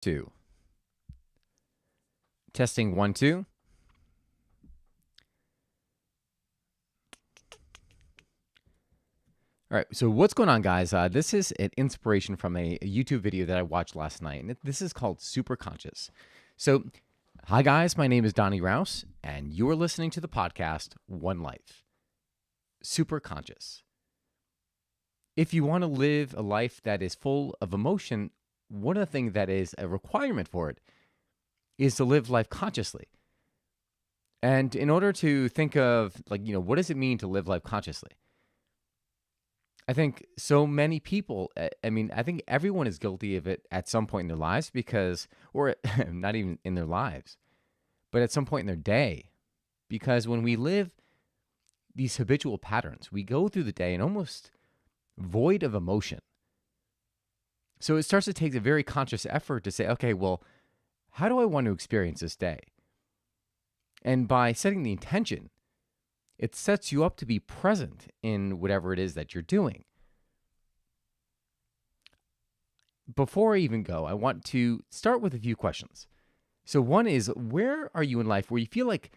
Two. Testing 1, 2. All right, so what's going on, guys? This is an inspiration from a YouTube video that I watched last night, and this is called Super Conscious. So, hi, guys, my name is Donnie Rouse, and you're listening to the podcast One Life. Super Conscious. If you want to live a life that is full of emotion, one of the things that is a requirement for it is to live life consciously. And in order to think of, what does it mean to live life consciously? I think so many people, I think everyone is guilty of it at some point in their lives or not even in their lives, but at some point in their day. Because when we live these habitual patterns, we go through the day and almost void of emotion. So it starts to take a very conscious effort to say, okay, well, how do I want to experience this day? And by setting the intention, it sets you up to be present in whatever it is that you're doing. Before I even go, I want to start with a few questions. So one is, where are you in life where you feel like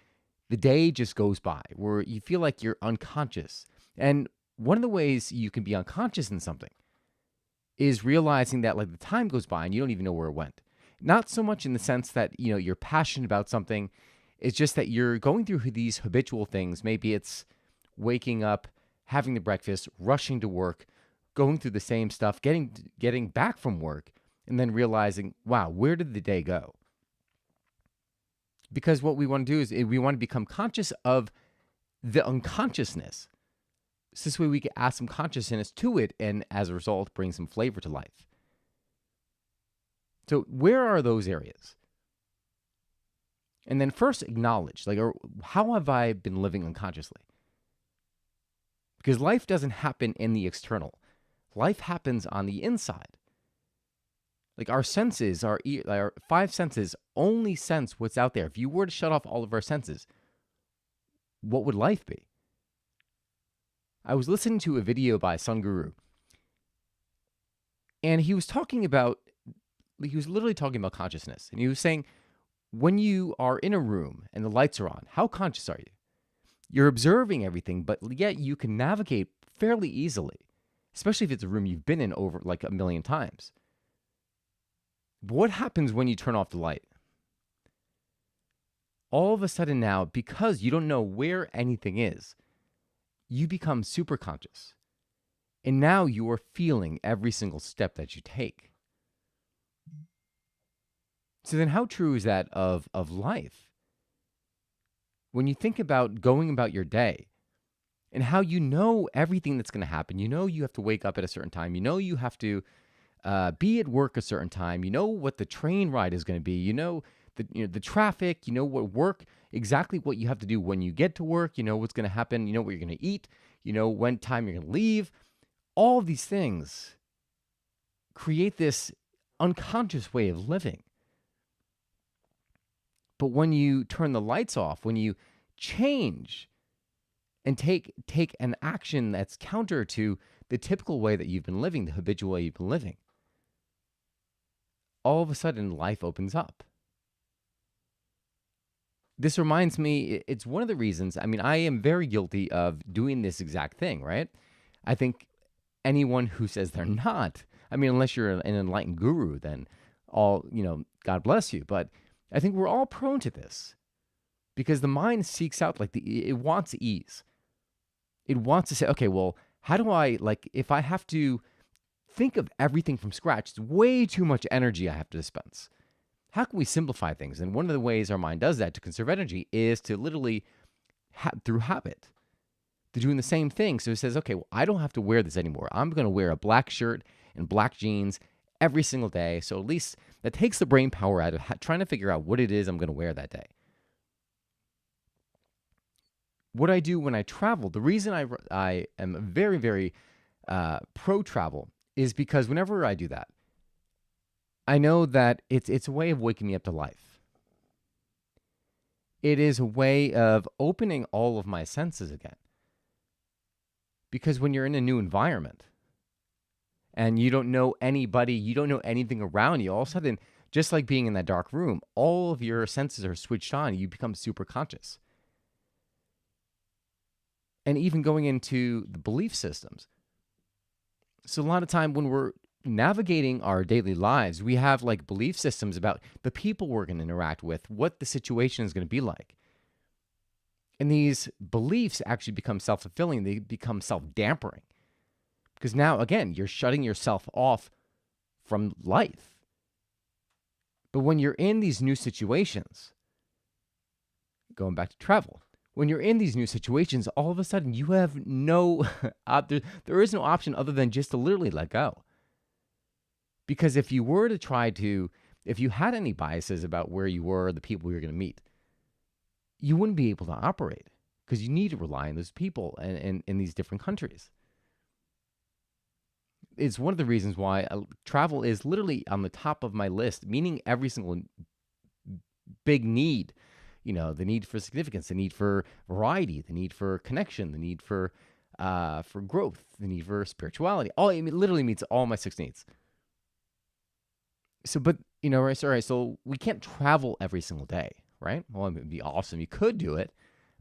the day just goes by, where you feel like you're unconscious? And one of the ways you can be unconscious in something is realizing that the time goes by and you don't even know where it went. Not so much in the sense that, you're passionate about something. It's just that you're going through these habitual things. Maybe it's waking up, having the breakfast, rushing to work, going through the same stuff, getting back from work, and then realizing, wow, where did the day go? Because what we want to do is we want to become conscious of the unconsciousness. So this way we can add some consciousness to it, and as a result, bring some flavor to life. So where are those areas? And then first acknowledge, how have I been living unconsciously? Because life doesn't happen in the external. Life happens on the inside. Our senses, our five senses only sense what's out there. If you were to shut off all of our senses, what would life be? I was listening to a video by Sun Guru, and he was literally talking about consciousness. And he was saying, when you are in a room and the lights are on, how conscious are you? You're observing everything, but yet you can navigate fairly easily, especially if it's a room you've been in over a million times. But what happens when you turn off the light? All of a sudden now, because you don't know where anything is, you become super conscious. And now you are feeling every single step that you take. So then how true is that of life? When you think about going about your day and how you know everything that's going to happen, you have to wake up at a certain time, you have to be at work a certain time, what the train ride is going to be, the traffic, exactly what you have to do when you get to work, what's going to happen, what you're going to eat, when time you're going to leave. All of these things create this unconscious way of living. But when you turn the lights off, when you change and take an action that's counter to the typical way that you've been living, the habitual way you've been living, all of a sudden life opens up. This reminds me, it's one of the reasons, I am very guilty of doing this exact thing, right? I think anyone who says they're not, unless you're an enlightened guru, then God bless you. But I think we're all prone to this because the mind seeks out, it wants ease. It wants to say, okay, well, how do I, if I have to think of everything from scratch, it's way too much energy I have to dispense. How can we simplify things? And one of the ways our mind does that to conserve energy is to literally, through habit, to doing the same thing. So it says, okay, well, I don't have to wear this anymore. I'm going to wear a black shirt and black jeans every single day. So at least that takes the brain power out of trying to figure out what it is I'm going to wear that day. What I do when I travel, the reason I am very, very pro-travel is because whenever I do that, I know that it's a way of waking me up to life. It is a way of opening all of my senses again. Because when you're in a new environment and you don't know anybody, you don't know anything around you, all of a sudden Just like being in that dark room, all of your senses are switched on. You become super conscious. And even going into the belief systems. So a lot of time when we're navigating our daily lives, we have like belief systems about the people we're going to interact with, what the situation is going to be like. And these beliefs actually become self-fulfilling. They become self-dampering. Because now, again, you're shutting yourself off from life. But when you're in these new situations, going back to travel, when you're in these new situations, all of a sudden you have no, there is no option other than just to literally let go. Because if you were to if you had any biases about where you were, the people you were going to meet, you wouldn't be able to operate because you need to rely on those people and in these different countries. It's one of the reasons why travel is literally on the top of my list, meaning every single big need. The need for significance, the need for variety, the need for connection, the need for growth, the need for spirituality. It literally meets all my 6 needs. So, but, right, so we can't travel every single day, right? Well, it would be awesome. You could do it,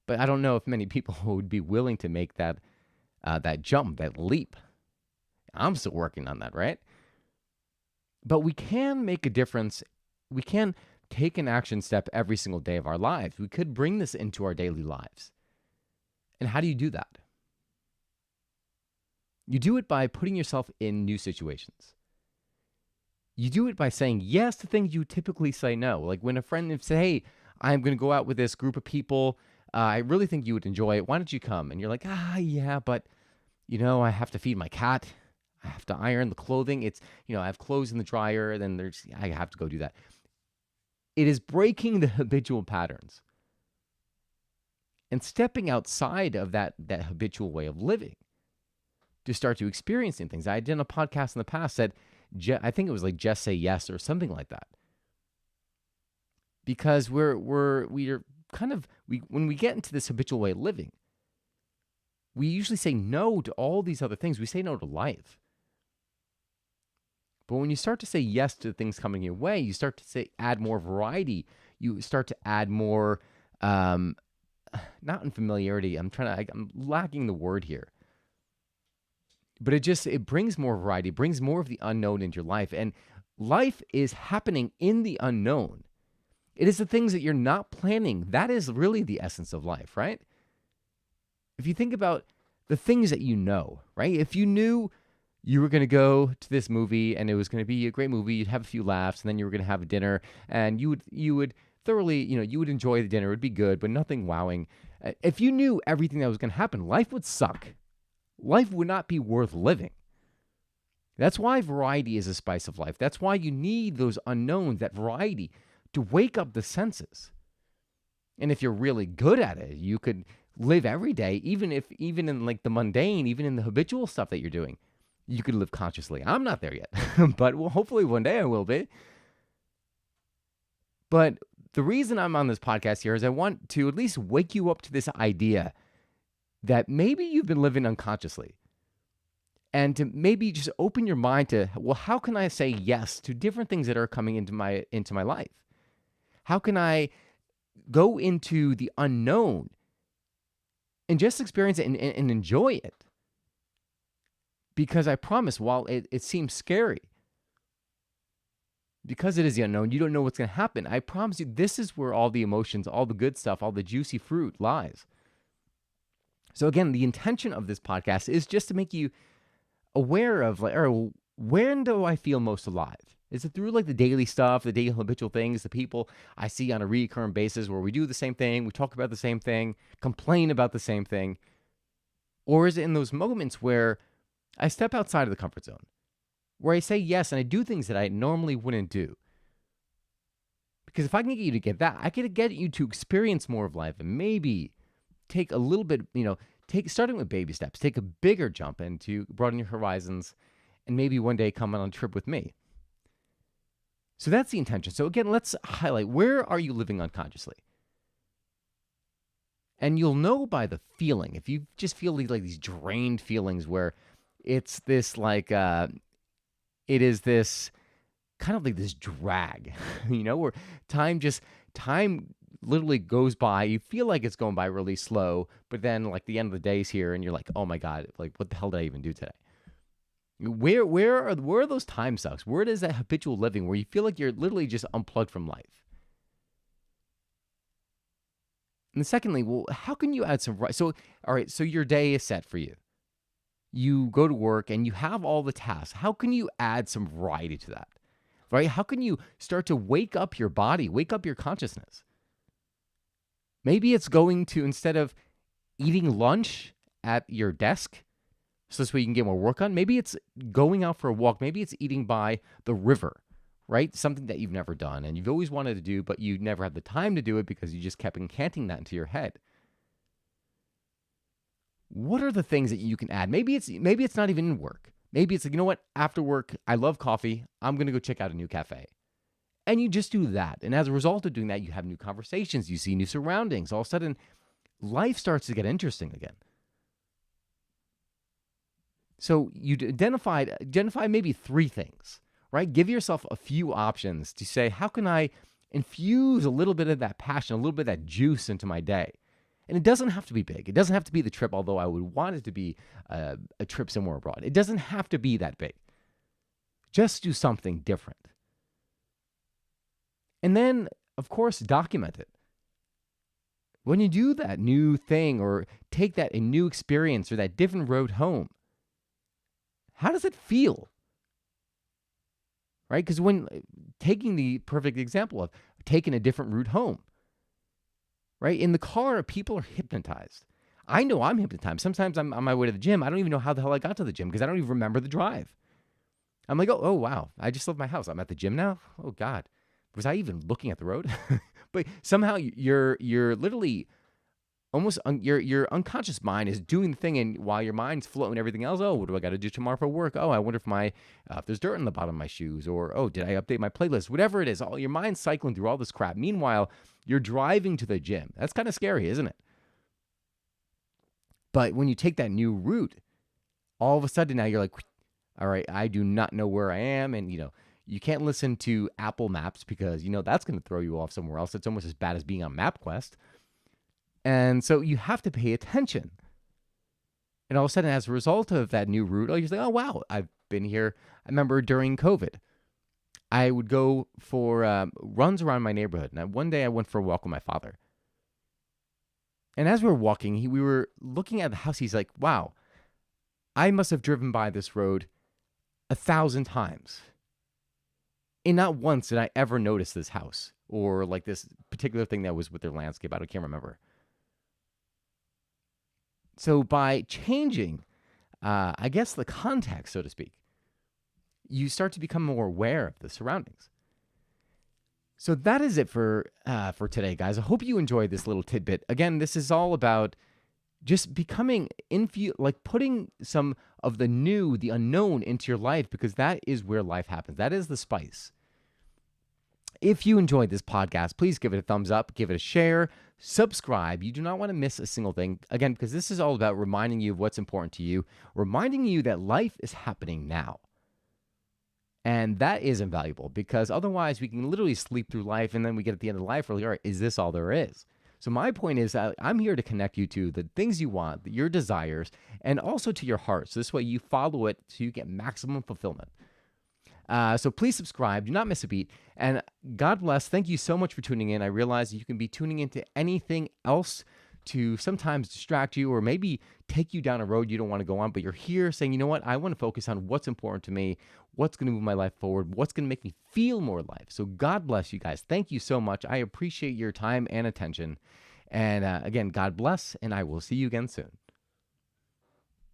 but I don't know if many people would be willing to make that jump, that leap. I'm still working on that, right? But we can make a difference. We can take an action step every single day of our lives. We could bring this into our daily lives. And how do you do that? You do it by putting yourself in new situations. You do it by saying yes to things you typically say no. Like when a friend says, hey, I'm going to go out with this group of people. I really think you would enjoy it. Why don't you come? And you're like, yeah, but, I have to feed my cat. I have to iron the clothing. It's, I have clothes in the dryer. Then I have to go do that. It is breaking the habitual patterns and stepping outside of that habitual way of living to start to experiencing things. I did a podcast in the past that I think it was like just say yes or something like that. Because we're kind of when we get into this habitual way of living, we usually say no to all these other things. We say no to life. But when you start to say yes to things coming your way, you start to add more variety. You start to add more, not in familiarity. I'm lacking the word here. But it brings more variety, it brings more of the unknown into your life. And life is happening in the unknown. It is the things that you're not planning. That is really the essence of life, right? If you think about the things that you know, right? If you knew you were going to go to this movie and it was going to be a great movie, you'd have a few laughs, and then you were going to have a dinner, and you would thoroughly, you would enjoy the dinner. It would be good, but nothing wowing. If you knew everything that was going to happen, life would suck. Life would not be worth living. That's why variety is a spice of life. That's why you need those unknowns, that variety, to wake up the senses. And if you're really good at it, you could live every day, even in like the mundane, even in the habitual stuff that you're doing, you could live consciously. I'm not there yet, but hopefully one day I will be. But the reason I'm on this podcast here is I want to at least wake you up to this idea that maybe you've been living unconsciously, and to maybe just open your mind to, well, how can I say yes to different things that are coming into my life? How can I go into the unknown and just experience it and enjoy it? Because I promise, while it seems scary, because it is the unknown, you don't know what's going to happen. I promise you, this is where all the emotions, all the good stuff, all the juicy fruit lies. So again, the intention of this podcast is just to make you aware of, like, when do I feel most alive? Is it through like the daily stuff, the daily habitual things, the people I see on a recurrent basis where we do the same thing, we talk about the same thing, complain about the same thing? Or is it in those moments where I step outside of the comfort zone, where I say yes and I do things that I normally wouldn't do? Because if I can get you to get that, I can get you to experience more of life and maybe take a little bit, starting with baby steps, take a bigger jump and to broaden your horizons, and maybe one day come on a trip with me. So that's the intention. So again, let's highlight, where are you living unconsciously? And you'll know by the feeling. If you just feel like these drained feelings where it's this like, it is this kind of like this drag, where time literally goes by. You feel like it's going by really slow, but then like the end of the day's here and you're like, oh my God, like what the hell did I even do today? Where are those time sucks? Where is that habitual living where you feel like you're literally just unplugged from life? And then secondly, well, how can you add some right? So, all right, so your day is set for you. You go to work and you have all the tasks. How can you add some variety to that? Right? How can you start to wake up your body, wake up your consciousness? Maybe it's going to, instead of eating lunch at your desk, so this way you can get more work on, maybe it's going out for a walk. Maybe it's eating by the river, right? Something that you've never done and you've always wanted to do, but you never had the time to do it because you just kept incanting that into your head. What are the things that you can add? Maybe it's not even in work. Maybe it's like, you know what? After work, I love coffee. I'm going to go check out a new cafe. And you just do that. And as a result of doing that, you have new conversations. You see new surroundings. All of a sudden, life starts to get interesting again. So you identify maybe 3 things, right? Give yourself a few options to say, how can I infuse a little bit of that passion, a little bit of that juice into my day? And it doesn't have to be big. It doesn't have to be the trip, although I would want it to be a trip somewhere abroad. It doesn't have to be that big. Just do something different. And then, of course, document it. When you do that new thing or take that a new experience or that different road home, how does it feel? Right? Because when taking the perfect example of taking a different route home, right? In the car, people are hypnotized. I know I'm hypnotized. Sometimes I'm on my way to the gym. I don't even know how the hell I got to the gym because I don't even remember the drive. I'm like, oh wow, I just left my house. I'm at the gym now. Oh God, was I even looking at the road? But somehow you're literally almost your unconscious mind is doing the thing, and while your mind's floating everything else, oh, what do I got to do tomorrow for work? Oh, I wonder if there's dirt in the bottom of my shoes, or oh, did I update my playlist? Whatever it is, all your mind's cycling through all this crap. Meanwhile, you're driving to the gym. That's kind of scary, isn't it? But when you take that new route, all of a sudden now you're like, all right, I do not know where I am, and you can't listen to Apple Maps because that's going to throw you off somewhere else. It's almost as bad as being on MapQuest. And so you have to pay attention. And all of a sudden, as a result of that new route, you're like, oh, wow, I've been here. I remember during COVID, I would go for runs around my neighborhood. And one day I went for a walk with my father. And as we were walking, we were looking at the house. He's like, wow, I must have driven by this road 1,000 times. And not once did I ever notice this house or like this particular thing that was with their landscape. I can't remember. So by changing, I guess, the context, so to speak, you start to become more aware of the surroundings. So that is it for today, guys. I hope you enjoyed this little tidbit. Again, this is all about just becoming putting some of the new, the unknown into your life, because that is where life happens. That is the spice. If you enjoyed this podcast, please give it a thumbs up, give it a share, subscribe. You do not want to miss a single thing. Again, because this is all about reminding you of what's important to you, reminding you that life is happening now. And that is invaluable, because otherwise we can literally sleep through life, and then we get at the end of life, we're like, all right, is this all there is? So my point is that I'm here to connect you to the things you want, your desires, and also to your heart. So this way you follow it so you get maximum fulfillment. So please subscribe. Do not miss a beat. And God bless. Thank you so much for tuning in. I realize you can be tuning into anything else to sometimes distract you or maybe take you down a road you don't want to go on, but you're here saying, you know what? I want to focus on what's important to me, what's going to move my life forward, what's going to make me feel more life. So God bless you guys. Thank you so much. I appreciate your time and attention. And again, God bless, and I will see you again soon.